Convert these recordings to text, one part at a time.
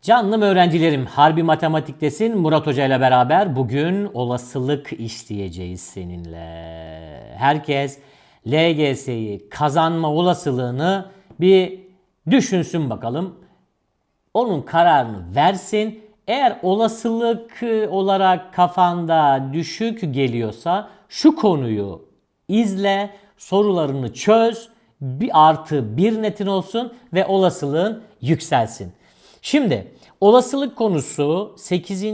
Canım öğrencilerim, Harbi Matematik'tesin. Murat Hoca ile beraber bugün olasılık işleyeceğiz seninle. Herkes LGS'yi kazanma olasılığını bir düşünsün bakalım. Onun kararını versin. Eğer olasılık olarak kafanda düşük geliyorsa şu konuyu izle, sorularını çöz, bir artı bir netin olsun ve olasılığın yükselsin. Şimdi olasılık konusu 8.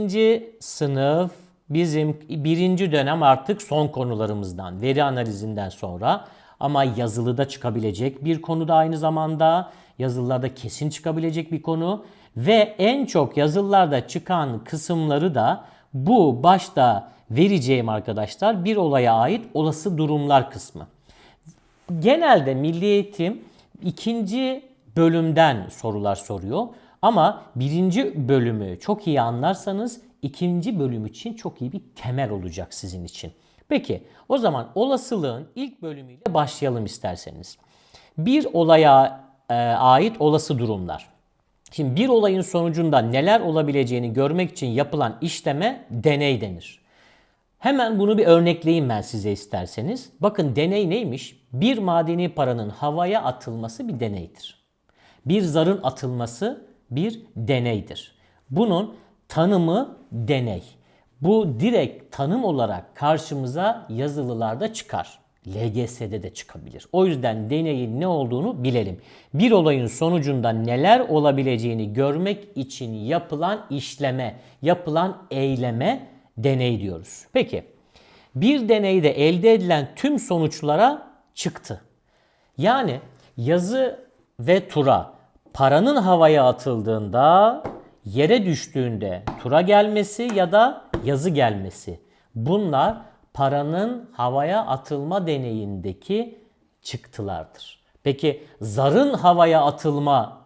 sınıf bizim birinci dönem artık son konularımızdan, veri analizinden sonra, ama yazılıda çıkabilecek bir konu da aynı zamanda, yazılılarda kesin çıkabilecek bir konu ve en çok yazılılarda çıkan kısımları da bu başta vereceğim arkadaşlar, bir olaya ait olası durumlar kısmı. Genelde Milli Eğitim ikinci bölümden sorular soruyor. Ama birinci bölümü çok iyi anlarsanız ikinci bölüm için çok iyi bir temel olacak sizin için. Peki o zaman olasılığın ilk bölümüyle başlayalım isterseniz. Bir olaya ait olası durumlar. Şimdi bir olayın sonucunda neler olabileceğini görmek için yapılan işleme deney denir. Hemen bunu bir örnekleyeyim ben size isterseniz. Bakın deney neymiş? Bir madeni paranın havaya atılması bir deneydir. Bir zarın atılması bir deneydir. Bunun tanımı deney. Bu direkt tanım olarak karşımıza yazılılarda çıkar. LGS'de de çıkabilir. O yüzden deneyin ne olduğunu bilelim. Bir olayın sonucunda neler olabileceğini görmek için yapılan işleme, yapılan eyleme deney diyoruz. Peki bir deneyde elde edilen tüm sonuçlara çıktı. Yani yazı ve tura paranın havaya atıldığında, yere düştüğünde tura gelmesi ya da yazı gelmesi. Bunlar paranın havaya atılma deneyindeki çıktılardır. Peki zarın havaya atılma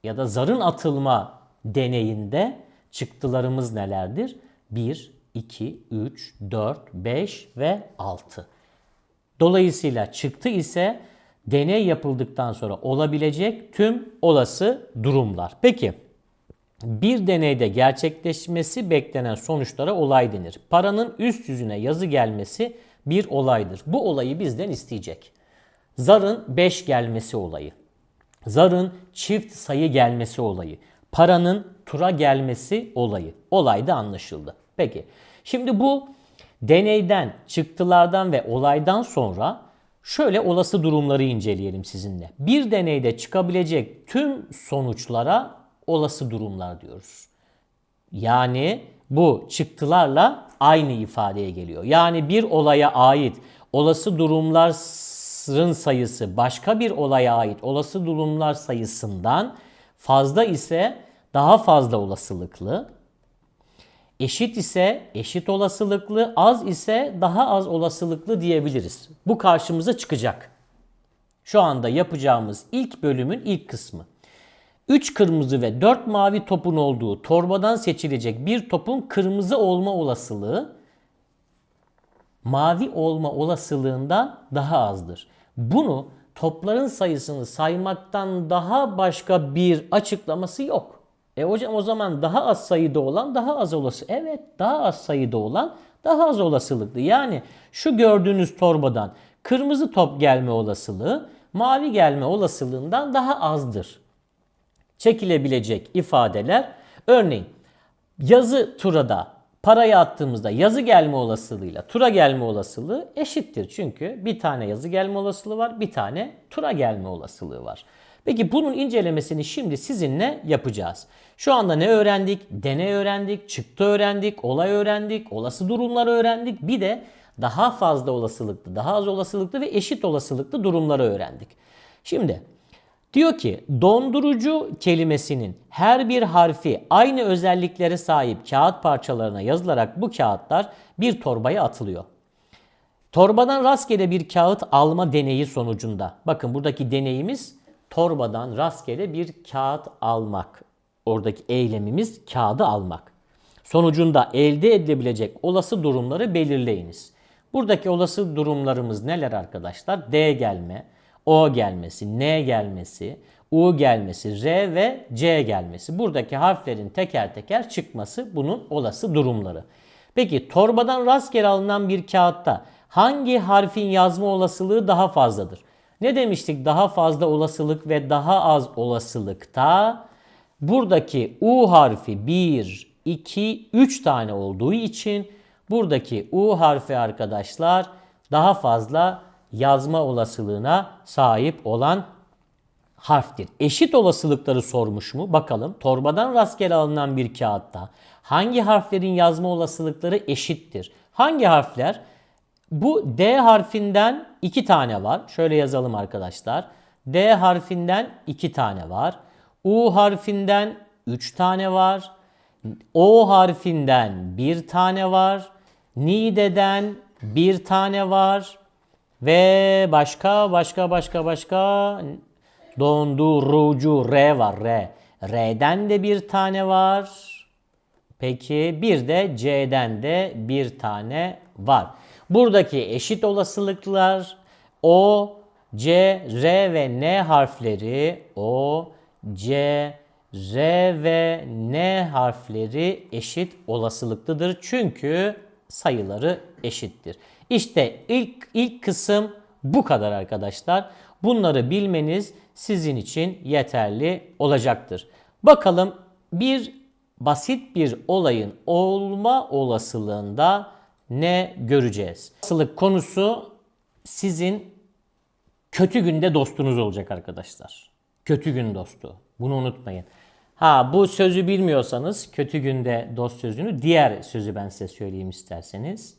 ya da zarın atılma deneyinde çıktılarımız nelerdir? 1, 2, 3, 4, 5 ve 6. Dolayısıyla çıktı ise deney yapıldıktan sonra olabilecek tüm olası durumlar. Peki bir deneyde gerçekleşmesi beklenen sonuçlara olay denir. Paranın üst yüzüne yazı gelmesi bir olaydır. Bu olayı bizden isteyecek. Zarın 5 gelmesi olayı. Zarın çift sayı gelmesi olayı. Paranın tura gelmesi olayı. Olay da anlaşıldı. Peki şimdi bu deneyden, çıktılardan ve olaydan sonra şöyle olası durumları inceleyelim sizinle. Bir deneyde çıkabilecek tüm sonuçlara olası durumlar diyoruz. Yani bu çıktılarla aynı ifadeye geliyor. Yani bir olaya ait olası durumların sayısı başka bir olaya ait olası durumlar sayısından fazla ise daha fazla olasılıklı, eşit ise eşit olasılıklı, az ise daha az olasılıklı diyebiliriz. Bu karşımıza çıkacak. Şu anda yapacağımız ilk bölümün ilk kısmı. 3 kırmızı ve 4 mavi topun olduğu torbadan seçilecek bir topun kırmızı olma olasılığı mavi olma olasılığından daha azdır. Bunu topların sayısını saymaktan daha başka bir açıklaması yok. Hocam o zaman daha az sayıda olan daha az olası. Evet, daha az sayıda olan daha az olasılıklı. Yani şu gördüğünüz torbadan kırmızı top gelme olasılığı mavi gelme olasılığından daha azdır. Çekilebilecek ifadeler, örneğin yazı turada parayı attığımızda yazı gelme olasılığıyla tura gelme olasılığı eşittir. Çünkü bir tane yazı gelme olasılığı var, bir tane tura gelme olasılığı var. Peki bunun incelemesini şimdi sizinle yapacağız. Şu anda ne öğrendik? Deney öğrendik, çıktı öğrendik, olay öğrendik, olası durumları öğrendik. Bir de daha fazla olasılıklı, daha az olasılıklı ve eşit olasılıklı durumları öğrendik. Şimdi diyor ki dondurucu kelimesinin her bir harfi aynı özelliklere sahip kağıt parçalarına yazılarak bu kağıtlar bir torbaya atılıyor. Torbadan rastgele bir kağıt alma deneyi sonucunda, bakın buradaki deneyimiz torbadan rastgele bir kağıt almak. Oradaki eylemimiz kağıdı almak. Sonucunda elde edilebilecek olası durumları belirleyiniz. Buradaki olası durumlarımız neler arkadaşlar? D gelme, O gelmesi, N gelmesi, U gelmesi, R ve C gelmesi. Buradaki harflerin teker teker çıkması bunun olası durumları. Peki torbadan rastgele alınan bir kağıtta hangi harfin yazma olasılığı daha fazladır? Ne demiştik? Daha fazla olasılık ve daha az olasılıkta buradaki U harfi 1, 2, 3 tane olduğu için buradaki U harfi arkadaşlar daha fazla yazma olasılığına sahip olan harftir. Eşit olasılıkları sormuş mu? Bakalım. Torbadan rastgele alınan bir kağıtta hangi harflerin yazma olasılıkları eşittir? Hangi harfler? Bu D harfinden 2 tane var. Şöyle yazalım arkadaşlar. D harfinden 2 tane var. U harfinden 3 tane var. O harfinden 1 tane var. Nide'den 1 tane var. Ve başka dondurucu R var, R. R'den de 1 tane var. Peki bir de C'den de 1 tane var. Buradaki eşit olasılıklar O, C, R ve N harfleri, O, C, R ve N harfleri eşit olasılıklıdır. Çünkü sayıları eşittir. İşte ilk kısım bu kadar arkadaşlar. Bunları bilmeniz sizin için yeterli olacaktır. Bakalım basit bir olayın olma olasılığında ne göreceğiz? Olasılık konusu sizin kötü günde dostunuz olacak arkadaşlar. Kötü gün dostu. Bunu unutmayın. Bu sözü bilmiyorsanız kötü günde dost sözünü, diğer sözü ben size söyleyeyim isterseniz.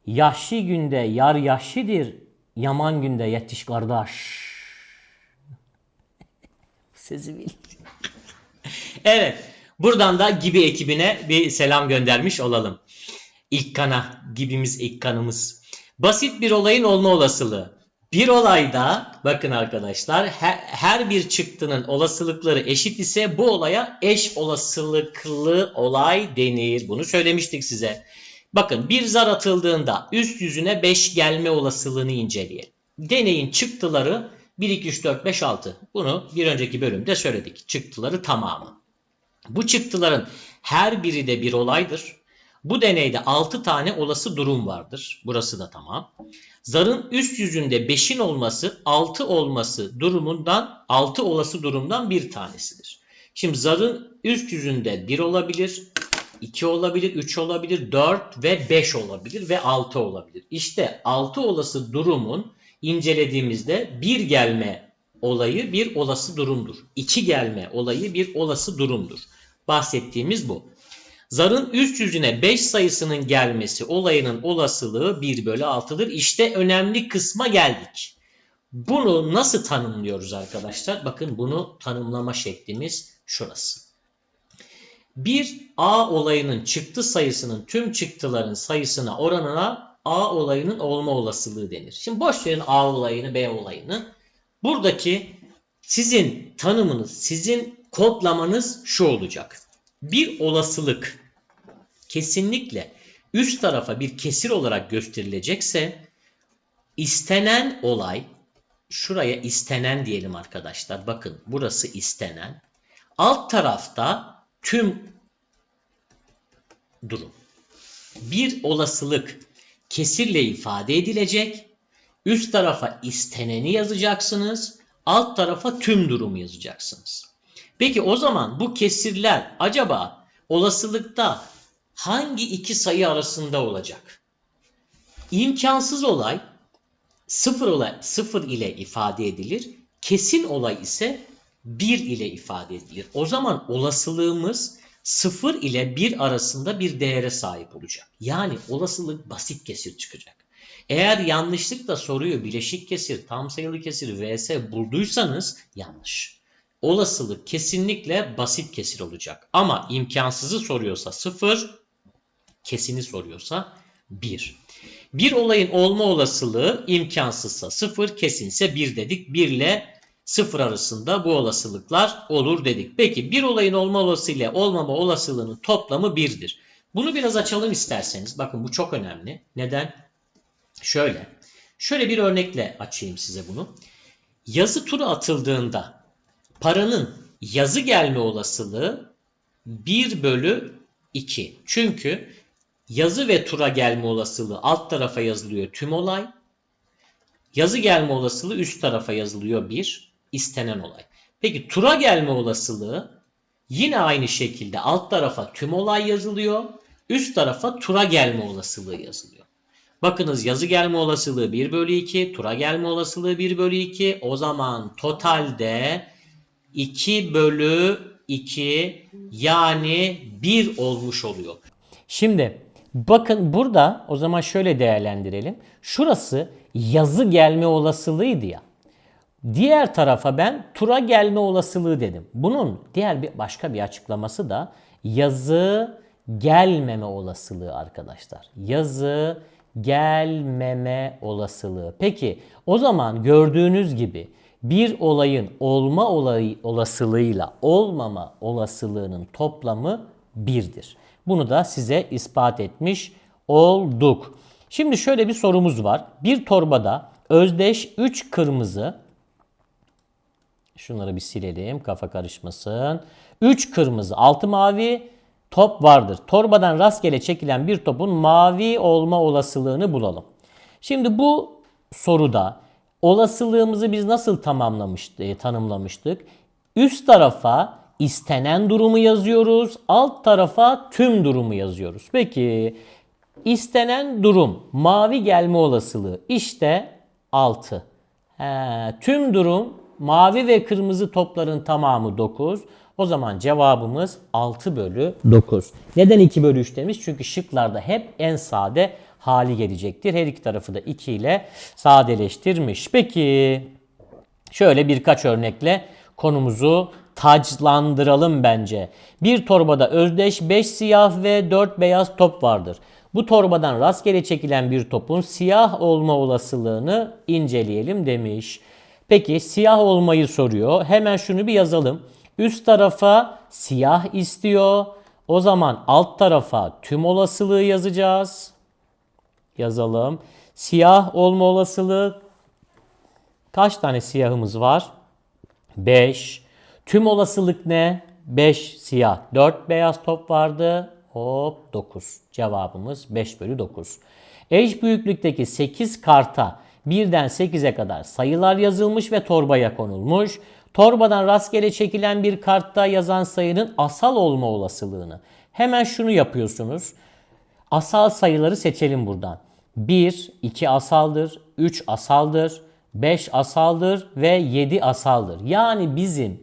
Yaşlı günde yar yaşlıdır, yaman günde yetiş kardeş. Sözü bil. Evet. Buradan da Gibi ekibine bir selam göndermiş olalım. İlk kana, Gibimiz ilk kanımız. Basit bir olayın olma olasılığı. Bir olayda bakın arkadaşlar her bir çıktının olasılıkları eşit ise bu olaya eş olasılıklı olay denir. Bunu söylemiştik size. Bakın bir zar atıldığında üst yüzüne 5 gelme olasılığını inceleyelim. Deneyin çıktıları 1, 2, 3, 4, 5, 6. Bunu bir önceki bölümde söyledik. Çıktıları tamamı. Bu çıktıların her biri de bir olaydır. Bu deneyde 6 tane olası durum vardır. Burası da tamam. Zarın üst yüzünde 5'in olması 6 olması durumundan 6 olası durumdan bir tanesidir. Şimdi zarın üst yüzünde 1 olabilir, 2 olabilir, 3 olabilir, 4 ve 5 olabilir ve 6 olabilir. İşte 6 olası durumun incelediğimizde 1 gelme olayı bir olası durumdur. 2 gelme olayı bir olası durumdur. Bahsettiğimiz bu. Zarın üst yüzüne 5 sayısının gelmesi olayının olasılığı 1 bölü 6'dır. İşte önemli kısma geldik. Bunu nasıl tanımlıyoruz arkadaşlar? Bakın bunu tanımlama şeklimiz şurası. Bir A olayının çıktı sayısının tüm çıktıların sayısına oranına A olayının olma olasılığı denir. Şimdi boş verin A olayını, B olayını. Buradaki sizin tanımınız, sizin kodlamanız şu olacak. Bir olasılık kesinlikle üst tarafa bir kesir olarak gösterilecekse istenen olay, şuraya istenen diyelim arkadaşlar. Bakın burası istenen. Alt tarafta tüm durum. Bir olasılık kesirle ifade edilecek. Üst tarafa isteneni yazacaksınız. Alt tarafa tüm durumu yazacaksınız. Peki o zaman bu kesirler acaba olasılıkta hangi iki sayı arasında olacak? İmkansız olay sıfır ile ifade edilir. Kesin olay ise 1 ile ifade edilir. O zaman olasılığımız 0 ile 1 arasında bir değere sahip olacak. Yani olasılık basit kesir çıkacak. Eğer yanlışlıkla soruyu bileşik kesir, tam sayılı kesir, vs bulduysanız yanlış. Olasılık kesinlikle basit kesir olacak. Ama imkansızı soruyorsa 0, kesini soruyorsa 1. Bir olayın olma olasılığı imkansızsa 0, kesinse 1 dedik. 1 ile 0 arasında bu olasılıklar olur dedik. Peki bir olayın olma olasılığı ile olmama olasılığının toplamı 1'dir. Bunu biraz açalım isterseniz. Bakın bu çok önemli. Neden? Şöyle bir örnekle açayım size bunu. Yazı turu atıldığında Paranın yazı gelme olasılığı 1 bölü 2. Çünkü yazı ve tura gelme olasılığı alt tarafa yazılıyor tüm olay. Yazı gelme olasılığı üst tarafa yazılıyor bir istenen olay. Peki tura gelme olasılığı yine aynı şekilde alt tarafa tüm olay yazılıyor. Üst tarafa tura gelme olasılığı yazılıyor. Bakınız yazı gelme olasılığı 1 bölü 2. Tura gelme olasılığı 1 bölü 2. O zaman totalde 2 bölü 2 yani 1 olmuş oluyor. Şimdi bakın burada o zaman şöyle değerlendirelim. Şurası yazı gelme olasılığıydı ya. Diğer tarafa ben tura gelme olasılığı dedim. Bunun diğer bir başka bir açıklaması da yazı gelmeme olasılığı arkadaşlar. Yazı gelmeme olasılığı. Peki o zaman gördüğünüz gibi bir olayın olma olasılığıyla olmama olasılığının toplamı 1'dir. Bunu da size ispat etmiş olduk. Şimdi şöyle bir sorumuz var. Bir torbada özdeş 3 kırmızı, şunları bir silelim kafa karışmasın. 3 kırmızı 6 mavi top vardır. Torbadan rastgele çekilen bir topun mavi olma olasılığını bulalım. Şimdi bu soruda olasılığımızı biz nasıl tanımlamıştık? Üst tarafa istenen durumu yazıyoruz. Alt tarafa tüm durumu yazıyoruz. Peki istenen durum mavi gelme olasılığı işte 6. Tüm durum mavi ve kırmızı topların tamamı 9. O zaman cevabımız 6 bölü 9. Neden 2 bölü 3 demiş? Çünkü şıklarda hep en sade hali gelecektir. Her iki tarafı da 2 ile sadeleştirmiş. Peki şöyle birkaç örnekle konumuzu taclandıralım bence. Bir torbada özdeş 5 siyah ve 4 beyaz top vardır. Bu torbadan rastgele çekilen bir topun siyah olma olasılığını inceleyelim demiş. Peki siyah olmayı soruyor. Hemen şunu bir yazalım. Üst tarafa siyah istiyor. O zaman alt tarafa tüm olasılığı yazacağız. Yazalım. Siyah olma olasılığı kaç tane siyahımız var? 5. Tüm olasılık ne? 5 siyah, 4 beyaz top vardı. Hop 9. Cevabımız 5 bölü 9. Eş büyüklükteki 8 karta 1'den 8'e kadar sayılar yazılmış ve torbaya konulmuş. Torbadan rastgele çekilen bir kartta yazan sayının asal olma olasılığını. Hemen şunu yapıyorsunuz. Asal sayıları seçelim buradan. 1, 2 asaldır, 3 asaldır, 5 asaldır ve 7 asaldır. Yani bizim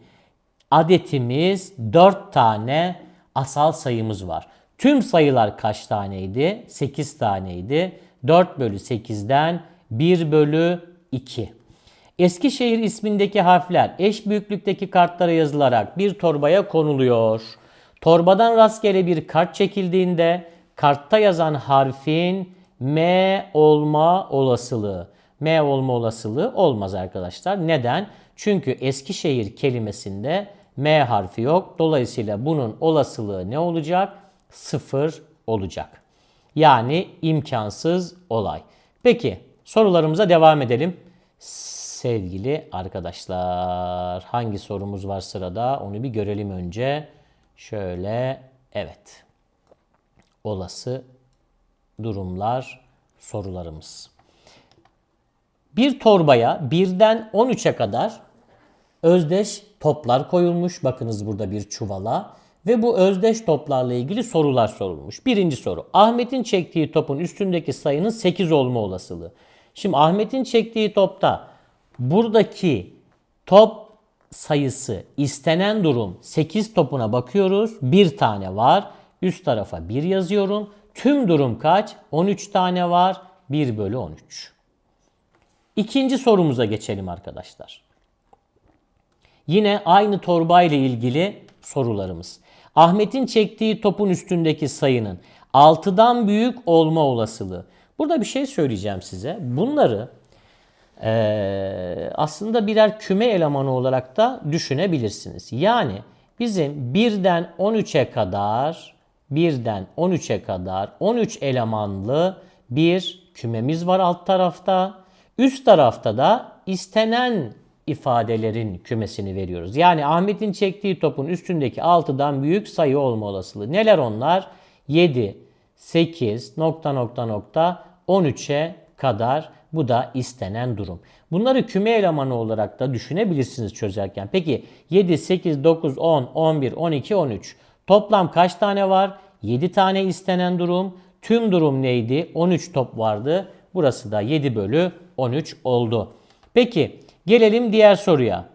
adetimiz 4 tane asal sayımız var. Tüm sayılar kaç taneydi? 8 taneydi. 4 bölü 8'den 1 bölü 2. Eskişehir ismindeki harfler eş büyüklükteki kartlara yazılarak bir torbaya konuluyor. Torbadan rastgele bir kart çekildiğinde kartta yazan harfin M olma olasılığı. M olma olasılığı olmaz arkadaşlar. Neden? Çünkü Eskişehir kelimesinde M harfi yok. Dolayısıyla bunun olasılığı ne olacak? 0 olacak. Yani imkansız olay. Peki sorularımıza devam edelim. Sevgili arkadaşlar, hangi sorumuz var sırada? Onu bir görelim önce. Şöyle, evet. Olası durumlar sorularımız. Bir torbaya 1'den 13'e kadar özdeş toplar koyulmuş. Bakınız burada bir çuvala. Ve bu özdeş toplarla ilgili sorular sorulmuş. Birinci soru. Ahmet'in çektiği topun üstündeki sayının 8 olma olasılığı. Şimdi Ahmet'in çektiği topta buradaki top sayısı istenen durum 8 topuna bakıyoruz. Bir tane var. Üst tarafa 1 yazıyorum. Tüm durum kaç? 13 tane var. 1 bölü 13. İkinci sorumuza geçelim arkadaşlar. Yine aynı torba ile ilgili sorularımız. Ahmet'in çektiği topun üstündeki sayının 6'dan büyük olma olasılığı. Burada bir şey söyleyeceğim size. Bunları aslında birer küme elemanı olarak da düşünebilirsiniz. Yani bizim 1'den 13'e kadar 13 elemanlı bir kümemiz var alt tarafta. Üst tarafta da istenen ifadelerin kümesini veriyoruz. Yani Ahmet'in çektiği topun üstündeki 6'dan büyük sayı olma olasılığı. Neler onlar? 7, 8, 13'e kadar, bu da istenen durum. Bunları küme elemanı olarak da düşünebilirsiniz çözerken. Peki 7, 8, 9, 10, 11, 12, 13. Toplam kaç tane var? 7 tane istenen durum. Tüm durum neydi? 13 top vardı. Burası da 7 bölü 13 oldu. Peki gelelim diğer soruya.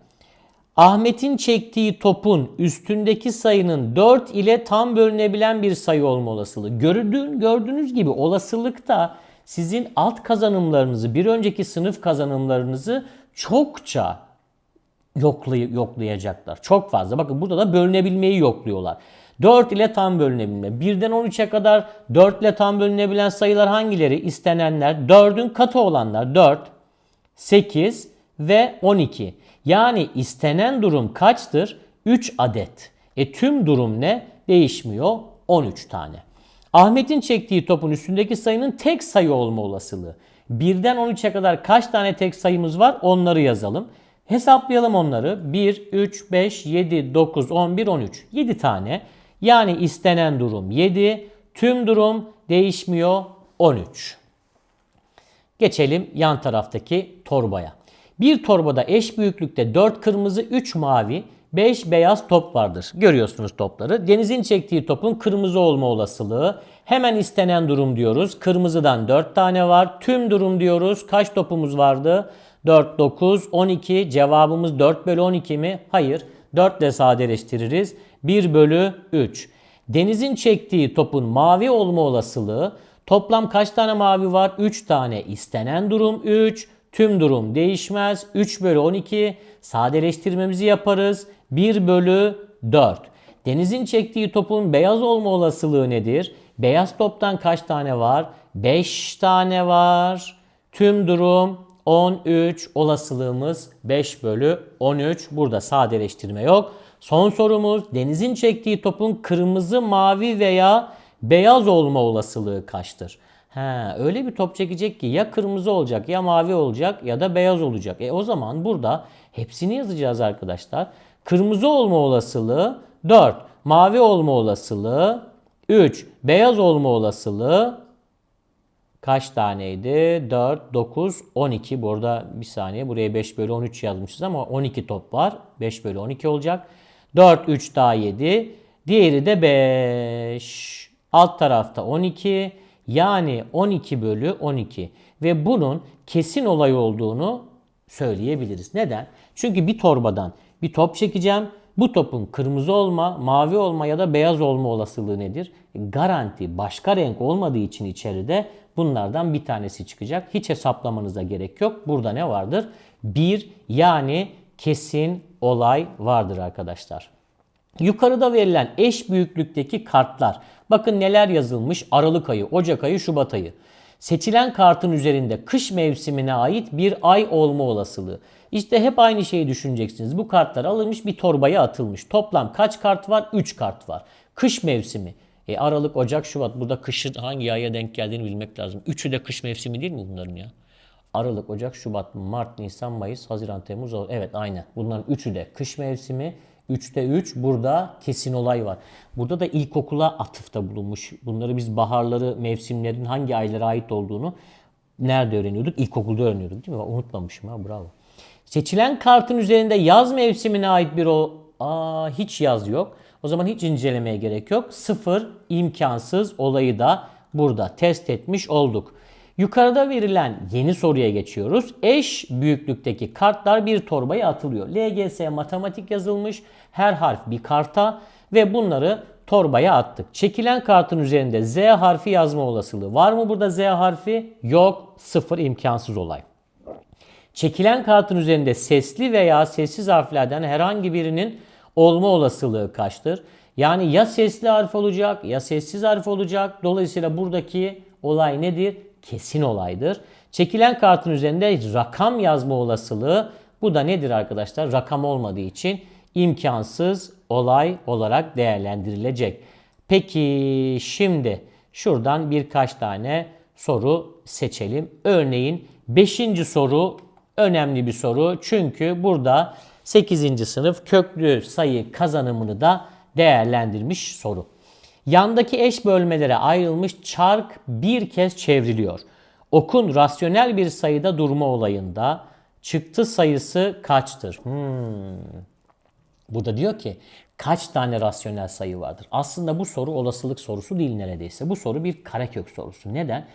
Ahmet'in çektiği topun üstündeki sayının 4 ile tam bölünebilen bir sayı olma olasılığı. Gördüğünüz gibi olasılıkta sizin alt kazanımlarınızı, bir önceki sınıf kazanımlarınızı çokça yoklayacaklar. Çok fazla. Bakın burada da bölünebilmeyi yokluyorlar. 4 ile tam bölünebilme. 1'den 13'e kadar 4 ile tam bölünebilen sayılar hangileri? İstenenler. 4'ün katı olanlar 4, 8 ve 12. Yani istenen durum kaçtır? 3 adet. Tüm durum ne? Değişmiyor. 13 tane. Ahmet'in çektiği topun üstündeki sayının tek sayı olma olasılığı. 1'den 13'e kadar kaç tane tek sayımız var? Onları yazalım. Hesaplayalım onları. 1, 3, 5, 7, 9, 11, 13. 7 tane. Yani istenen durum 7. Tüm durum değişmiyor 13. Geçelim yan taraftaki torbaya. Bir torbada eş büyüklükte 4 kırmızı, 3 mavi, 5 beyaz top vardır. Görüyorsunuz topları. Deniz'in çektiği topun kırmızı olma olasılığı. Hemen istenen durum diyoruz. Kırmızıdan 4 tane var. Tüm durum diyoruz. Kaç topumuz vardı? 4, 9, 12. Cevabımız 4 bölü 12 mi? Hayır. 4 ile sadeleştiririz. 1 bölü 3. Deniz'in çektiği topun mavi olma olasılığı. Toplam kaç tane mavi var? 3 tane. İstenen durum 3. Tüm durum değişmez. 3 bölü 12. Sadeleştirmemizi yaparız. 1 bölü 4. Deniz'in çektiği topun beyaz olma olasılığı nedir? Beyaz toptan kaç tane var? 5 tane var. Tüm durum 13. Olasılığımız 5 bölü 13. Burada sadeleştirme yok. Son sorumuz, Deniz'in çektiği topun kırmızı, mavi veya beyaz olma olasılığı kaçtır? Öyle bir top çekecek ki ya kırmızı olacak, ya mavi olacak, ya da beyaz olacak. O zaman burada hepsini yazacağız arkadaşlar. Kırmızı olma olasılığı 4, mavi olma olasılığı 3, beyaz olma olasılığı kaç taneydi? 4, 9, 12. Burada bir saniye, buraya 5 bölü 13 yazmışız ama 12 top var. 5 bölü 12 olacak. 4, 3 daha 7. Diğeri de 5. Alt tarafta 12. Yani 12 bölü 12. Ve bunun kesin olay olduğunu söyleyebiliriz. Neden? Çünkü bir torbadan bir top çekeceğim. Bu topun kırmızı olma, mavi olma ya da beyaz olma olasılığı nedir? Garanti, başka renk olmadığı için içeride bunlardan bir tanesi çıkacak. Hiç hesaplamanıza gerek yok. Burada ne vardır? 1, yani kesin olay vardır arkadaşlar. Yukarıda verilen eş büyüklükteki kartlar. Bakın neler yazılmış: Aralık ayı, Ocak ayı, Şubat ayı. Seçilen kartın üzerinde kış mevsimine ait bir ay olma olasılığı. İşte hep aynı şeyi düşüneceksiniz. Bu kartlar alınmış, bir torbaya atılmış. Toplam kaç kart var? 3 kart var. Kış mevsimi. Aralık, Ocak, Şubat. Burada kışın hangi aya denk geldiğini bilmek lazım. Üçü de kış mevsimi değil mi bunların ya? Aralık, Ocak, Şubat, Mart, Nisan, Mayıs, Haziran, Temmuz, Ağustos. Evet, aynen. Bunların üçü de kış mevsimi. 3'te 3. Burada kesin olay var. Burada da ilkokula atıfta bulunmuş. Bunları biz baharları, mevsimlerin hangi aylara ait olduğunu nerede öğreniyorduk? İlkokulda öğreniyorduk değil mi? Unutmamışım ha, bravo. Seçilen kartın üzerinde yaz mevsimine ait bir hiç yaz yok. O zaman hiç incelemeye gerek yok. 0, imkansız olayı da burada test etmiş olduk. Yukarıda verilen yeni soruya geçiyoruz. Eş büyüklükteki kartlar bir torbaya atılıyor. LGS matematik yazılmış. Her harf bir karta ve bunları torbaya attık. Çekilen kartın üzerinde Z harfi yazma olasılığı. Var mı burada Z harfi? Yok. 0, imkansız olay. Çekilen kartın üzerinde sesli veya sessiz harflerden herhangi birinin olma olasılığı kaçtır? Yani ya sesli harf olacak ya sessiz harf olacak. Dolayısıyla buradaki olay nedir? Kesin olaydır. Çekilen kartın üzerinde rakam yazma olasılığı, bu da nedir arkadaşlar? Rakam olmadığı için imkansız olay olarak değerlendirilecek. Peki şimdi şuradan birkaç tane soru seçelim. Örneğin 5. soru Önemli bir soru çünkü burada 8. sınıf köklü sayı kazanımını da değerlendirmiş soru. Yandaki eş bölmelere ayrılmış çark bir kez çevriliyor. Okun rasyonel bir sayıda durma olayında çıktı sayısı kaçtır? Burada diyor ki kaç tane rasyonel sayı vardır? Aslında bu soru olasılık sorusu değil neredeyse. Bu soru bir karekök sorusu. Neden?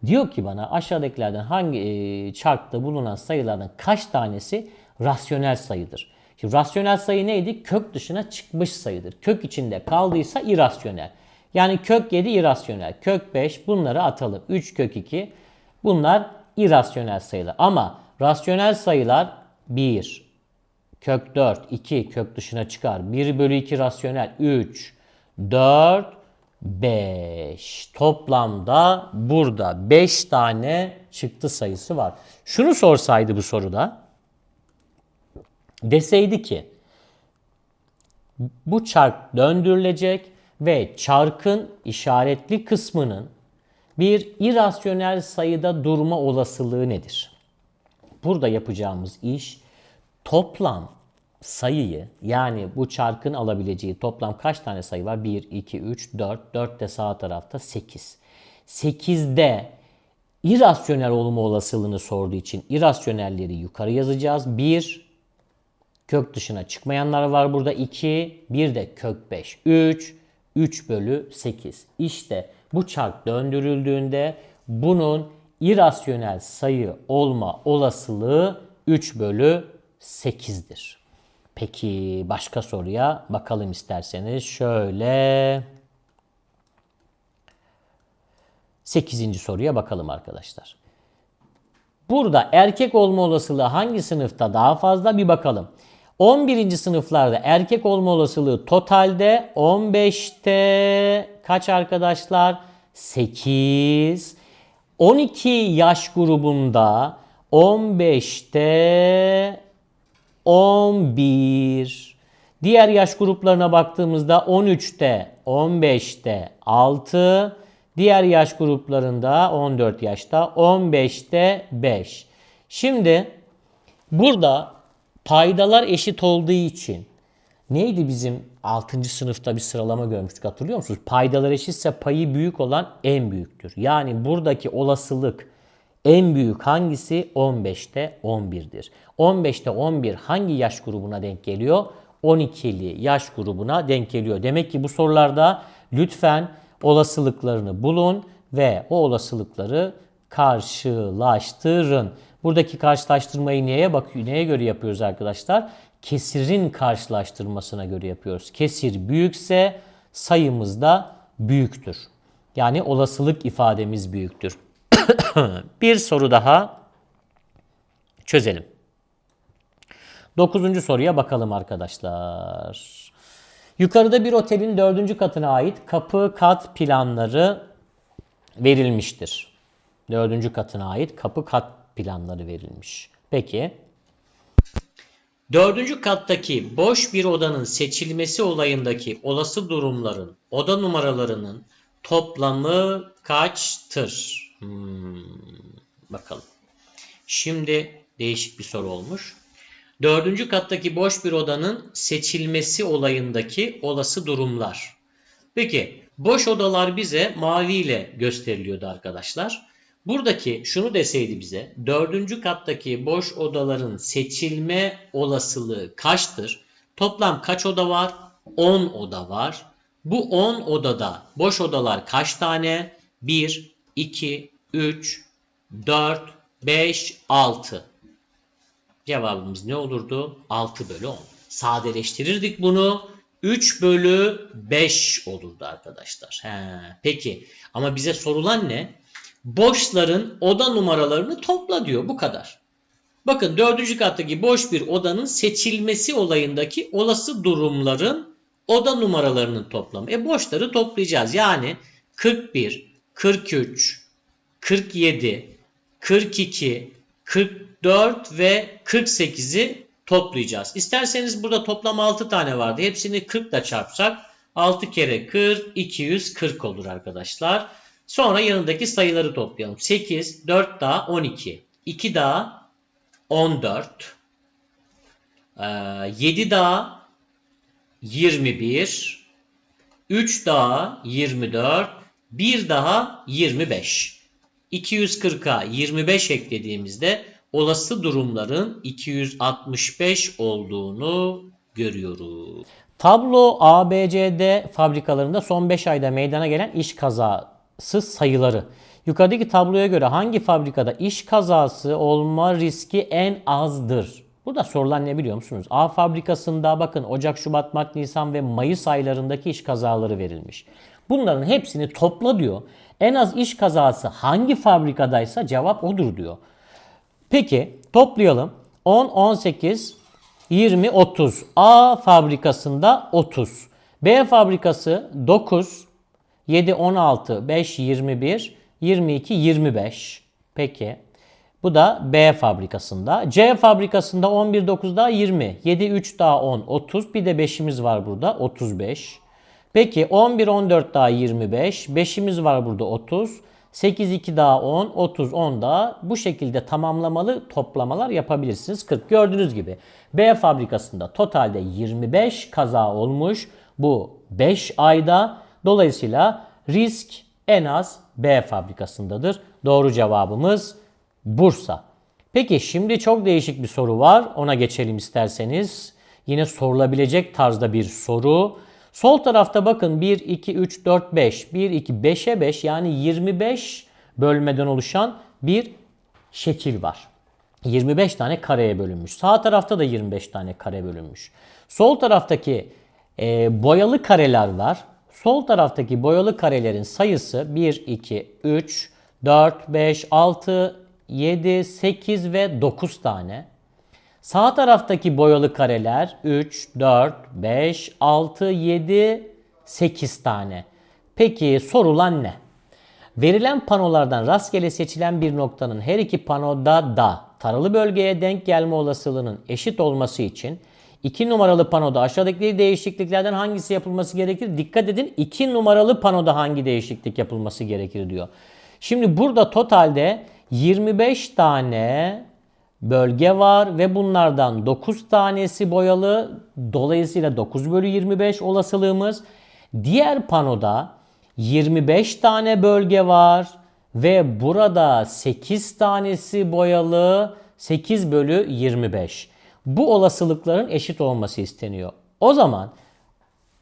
Diyor ki bana aşağıdakilerden hangi çarkta bulunan sayılardan kaç tanesi rasyonel sayıdır? Şimdi rasyonel sayı neydi? Kök dışına çıkmış sayıdır. Kök içinde kaldıysa irasyonel. Yani kök 7 irasyonel, kök 5 bunları atalım. 3 kök 2 bunlar irasyonel sayılar. Ama rasyonel sayılar 1, kök 4, 2 kök dışına çıkar. 1 bölü 2 rasyonel, 3, 4, 5. Toplamda burada 5 tane çıktı sayısı var. Şunu sorsaydı bu soruda, deseydi ki bu çark döndürülecek ve çarkın işaretli kısmının bir irasyonel sayıda durma olasılığı nedir? Burada yapacağımız iş toplam sayıyı, yani bu çarkın alabileceği toplam kaç tane sayı var? 1, 2, 3, 4. 4 de sağ tarafta 8. 8'de irasyonel olma olasılığını sorduğu için irasyonelleri yukarı yazacağız. 1, kök dışına çıkmayanlar var burada 2, bir de kök 5, 3, 3 bölü 8. İşte bu çark döndürüldüğünde bunun irasyonel sayı olma olasılığı 3 bölü 8'dir. Peki başka soruya bakalım isterseniz. Şöyle 8. soruya bakalım arkadaşlar. Burada erkek olma olasılığı hangi sınıfta daha fazla bir bakalım. 11. sınıflarda erkek olma olasılığı totalde 15'te kaç arkadaşlar? 8. 12 yaş grubunda 15'te 11. Diğer yaş gruplarına baktığımızda 13'te, 15'te 6. Diğer yaş gruplarında 14 yaşta 15'te 5. Şimdi burada paydalar eşit olduğu için neydi bizim 6. sınıfta bir sıralama görmüştük, hatırlıyor musunuz? Paydalar eşitse payı büyük olan en büyüktür. Yani buradaki olasılık en büyük hangisi? 15'te 11'dir. 15'te 11 hangi yaş grubuna denk geliyor? 12'li yaş grubuna denk geliyor. Demek ki bu sorularda lütfen olasılıklarını bulun ve o olasılıkları karşılaştırın. Buradaki karşılaştırmayı neye göre yapıyoruz arkadaşlar? Kesirin karşılaştırmasına göre yapıyoruz. Kesir büyükse sayımız da büyüktür. Yani olasılık ifademiz büyüktür. Bir soru daha çözelim. 9. soruya bakalım arkadaşlar. Yukarıda bir otelin 4. katına ait kapı kat planları verilmiştir. 4. katına ait kapı kat planları verilmiş. Peki. 4. kattaki boş bir odanın seçilmesi olayındaki olası durumların oda numaralarının toplamı kaçtır? Bakalım. Şimdi değişik bir soru olmuş. 4. kattaki boş bir odanın seçilmesi olayındaki olası durumlar. Peki boş odalar bize mavi ile gösteriliyordu arkadaşlar. Buradaki şunu deseydi bize 4. kattaki boş odaların seçilme olasılığı kaçtır? Toplam kaç oda var? 10 oda var. Bu 10 odada boş odalar kaç tane? 1, 2, 3, 4, 5, 6. Cevabımız ne olurdu? 6 bölü 10. Sadeleştirirdik bunu. 3 bölü 5 olurdu arkadaşlar. Peki ama bize sorulan ne? Boşların oda numaralarını topla diyor. Bu kadar. Bakın 4. kattaki boş bir odanın seçilmesi olayındaki olası durumların oda numaralarının toplamı. Boşları toplayacağız. Yani 41, 43, 47, 42, 44 ve 48'i toplayacağız. İsterseniz burada toplam 6 tane vardı. Hepsini 40 ile çarpsak 6 kere 40, 240 olur arkadaşlar. Sonra yanındaki sayıları toplayalım. 8, 4 daha 12, 2 daha 14, 7 daha 21, 3 daha 24, 1 daha 25. 240'a 25 eklediğimizde olası durumların 265 olduğunu görüyoruz. Tablo ABCD fabrikalarında son 5 ayda meydana gelen iş kazası sayıları. Yukarıdaki tabloya göre hangi fabrikada iş kazası olma riski en azdır? Burada sorulan ne biliyor musunuz? A fabrikasında bakın Ocak, Şubat, Mart, Nisan ve Mayıs aylarındaki iş kazaları verilmiş. Bunların hepsini topla diyor. En az iş kazası hangi fabrikadaysa cevap odur diyor. Peki toplayalım. 10, 18, 20, 30. A fabrikasında 30. B fabrikası 9, 7, 16, 5, 21, 22, 25. Peki. Bu da B fabrikasında. C fabrikasında 11, 9 daha 20. 7, 3 daha 10, 30. Bir de 5'imiz var burada 35. Peki 11, 14 daha 25. 5'imiz var burada 30. 8, 2 daha 10, 30, 10 daha bu şekilde tamamlamalı toplamalar yapabilirsiniz. 40 gördüğünüz gibi. B fabrikasında totalde 25 kaza olmuş bu 5 ayda. Dolayısıyla risk en az B fabrikasındadır. Doğru cevabımız Bursa. Peki şimdi çok değişik bir soru var. Ona geçelim isterseniz. Yine sorulabilecek tarzda bir soru. Sol tarafta bakın 1, 2, 3, 4, 5. 1, 2, 5'e 5 yani 25 bölmeden oluşan bir şekil var. 25 tane kareye bölünmüş. Sağ tarafta da 25 tane kare bölünmüş. Sol taraftaki boyalı kareler var. Sol taraftaki boyalı karelerin sayısı 1, 2, 3, 4, 5, 6, 7, 8 ve 9 tane. Sağ taraftaki boyalı kareler 3, 4, 5, 6, 7, 8 tane. Peki sorulan ne? Verilen panolardan rastgele seçilen bir noktanın her iki panoda da taralı bölgeye denk gelme olasılığının eşit olması için 2 numaralı panoda aşağıdaki değişikliklerden hangisi yapılması gerekir? Dikkat edin 2 numaralı panoda hangi değişiklik yapılması gerekir diyor. Şimdi burada totalde 25 tane bölge var ve bunlardan 9 tanesi boyalı. Dolayısıyla 9 bölü 25 olasılığımız. Diğer panoda 25 tane bölge var ve burada 8 tanesi boyalı. 8 bölü 25. Bu olasılıkların eşit olması isteniyor. O zaman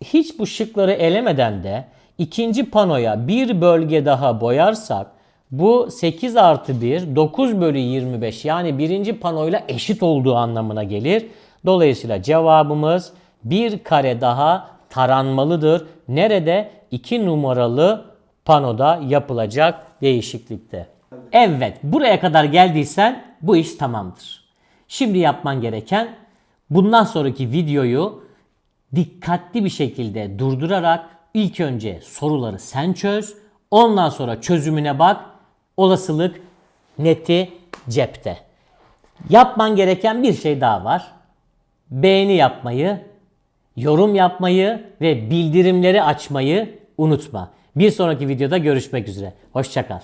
hiç bu şıkları elemeden de ikinci panoya bir bölge daha boyarsak bu 8 artı 1 9 bölü 25 yani birinci panoyla eşit olduğu anlamına gelir. Dolayısıyla cevabımız bir kare daha taranmalıdır. Nerede? 2 numaralı panoda yapılacak değişiklikte. Evet, buraya kadar geldiysen bu iş tamamdır. Şimdi yapman gereken bundan sonraki videoyu dikkatli bir şekilde durdurarak ilk önce soruları sen çöz. Ondan sonra çözümüne bak. Olasılık neti cepte. Yapman gereken bir şey daha var. Beğeni yapmayı, yorum yapmayı ve bildirimleri açmayı unutma. Bir sonraki videoda görüşmek üzere. Hoşça kal.